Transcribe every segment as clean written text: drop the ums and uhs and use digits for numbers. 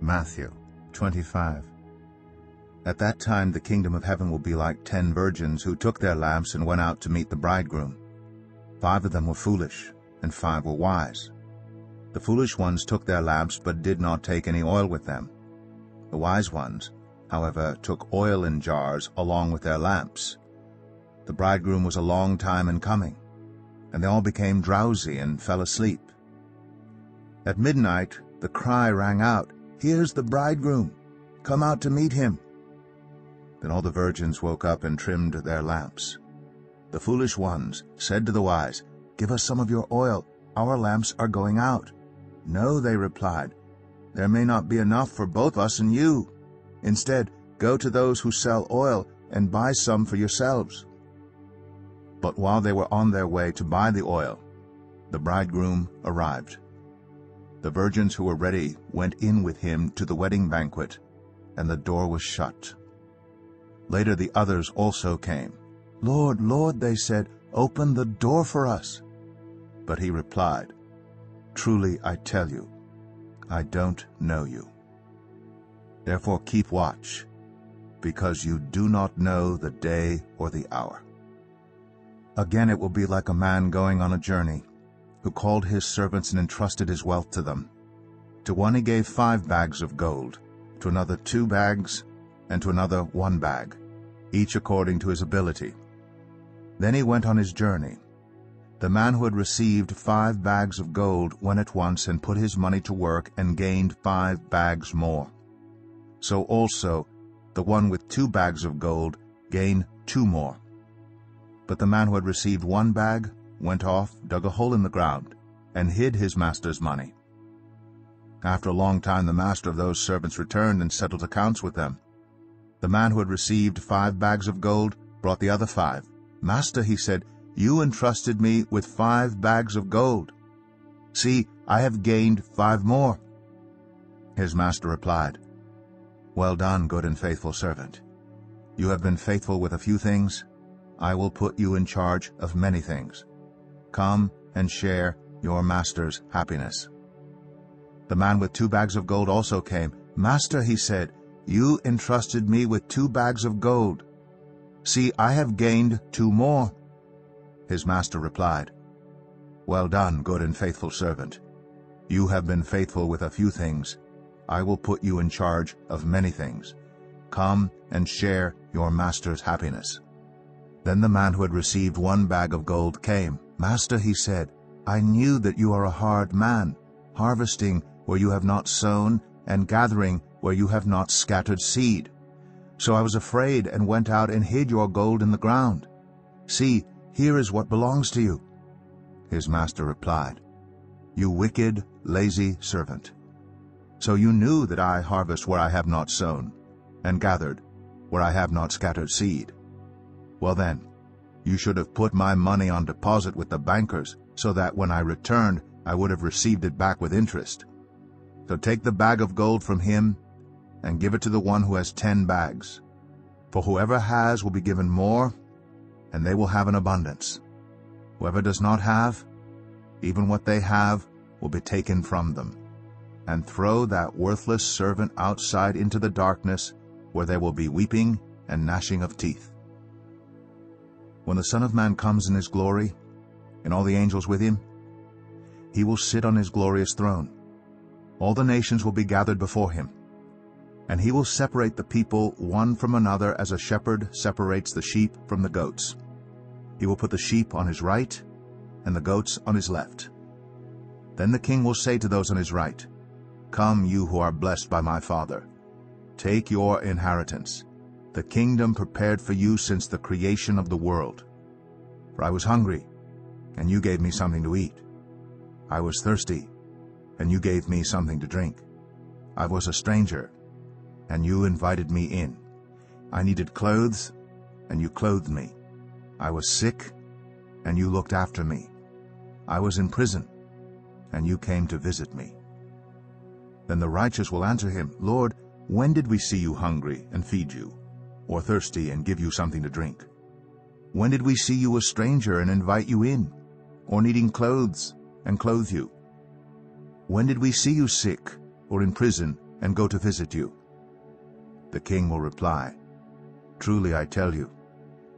Matthew 25. At that time the kingdom of heaven will be like 10 virgins who took their lamps and went out to meet the bridegroom. 5 of them were foolish, and 5 were wise. The foolish ones took their lamps but did not take any oil with them. The wise ones, however, took oil in jars along with their lamps. The bridegroom was a long time in coming, and they all became drowsy and fell asleep. At midnight the cry rang out, "Here's the bridegroom! Come out to meet him!" Then all the virgins woke up and trimmed their lamps. The foolish ones said to the wise, "Give us some of your oil. Our lamps are going out." "No," they replied, "there may not be enough for both us and you. Instead, go to those who sell oil and buy some for yourselves." But while they were on their way to buy the oil, the bridegroom arrived. The virgins who were ready went in with him to the wedding banquet, and the door was shut. Later the others also came. "Lord, Lord," they said, "open the door for us." But he replied, "Truly I tell you, I don't know you. Therefore keep watch, because you do not know the day or the hour." Again it will be like a man going on a journey, who called his servants and entrusted his wealth to them. To one he gave 5 bags of gold, to another 2 bags, and to another 1 bag, each according to his ability. Then he went on his journey. The man who had received 5 bags of gold went at once and put his money to work and gained 5 bags more. So also the one with 2 bags of gold gained 2 more. But the man who had received 1 bag went off, dug a hole in the ground, and hid his master's money. After a long time the master of those servants returned and settled accounts with them. The man who had received 5 bags of gold brought the other 5. "Master," he said, "you entrusted me with 5 bags of gold. See, I have gained 5 more." His master replied, "Well done, good and faithful servant. You have been faithful with a few things. I will put you in charge of many things. Come and share your master's happiness." The man with 2 bags of gold also came. "Master," he said, "you entrusted me with 2 bags of gold. See, I have gained 2 more." His master replied, "Well done, good and faithful servant. You have been faithful with a few things. I will put you in charge of many things. Come and share your master's happiness." Then the man who had received 1 bag of gold came. "Master," he said, "I knew that you are a hard man, harvesting where you have not sown and gathering where you have not scattered seed. So I was afraid and went out and hid your gold in the ground. See, here is what belongs to you." His master replied, "You wicked, lazy servant. So you knew that I harvest where I have not sown, and gathered where I have not scattered seed. Well then, you should have put my money on deposit with the bankers, so that when I returned I would have received it back with interest. So take the bag of gold from him and give it to the one who has 10 bags. For whoever has will be given more, and they will have an abundance. Whoever does not have, even what they have will be taken from them. And throw that worthless servant outside into the darkness, where there will be weeping and gnashing of teeth. When the Son of Man comes in his glory, and all the angels with him, he will sit on his glorious throne. All the nations will be gathered before him, and he will separate the people one from another as a shepherd separates the sheep from the goats. He will put the sheep on his right and the goats on his left. Then the king will say to those on his right, "Come, you who are blessed by my Father. Take your inheritance, the kingdom prepared for you since the creation of the world. For I was hungry, and you gave me something to eat. I was thirsty, and you gave me something to drink. I was a stranger, and you invited me in. I needed clothes, and you clothed me. I was sick, and you looked after me. I was in prison, and you came to visit me." Then the righteous will answer him, "Lord, when did we see you hungry and feed you, or thirsty and give you something to drink? When did we see you a stranger and invite you in, or needing clothes and clothe you? When did we see you sick or in prison and go to visit you?" The king will reply, "Truly I tell you,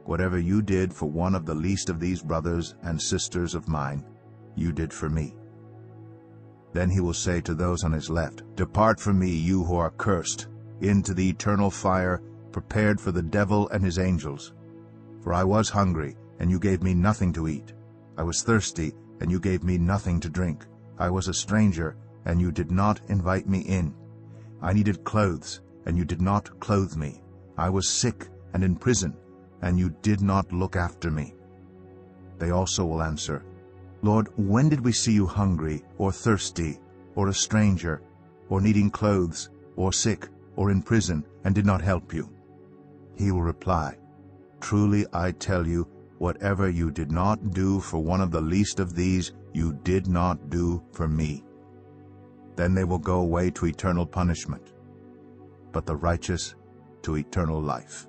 whatever you did for one of the least of these brothers and sisters of mine, you did for me." Then he will say to those on his left, "Depart from me, you who are cursed, into the eternal fire prepared for the devil and his angels. For I was hungry, and you gave me nothing to eat. I was thirsty, and you gave me nothing to drink. I was a stranger, and you did not invite me in. I needed clothes, and you did not clothe me. I was sick and in prison, and you did not look after me." They also will answer, "Lord, when did we see you hungry, or thirsty, or a stranger, or needing clothes, or sick, or in prison, and did not help you?" He will reply, "Truly I tell you, whatever you did not do for one of the least of these, you did not do for me." Then they will go away to eternal punishment, but the righteous to eternal life.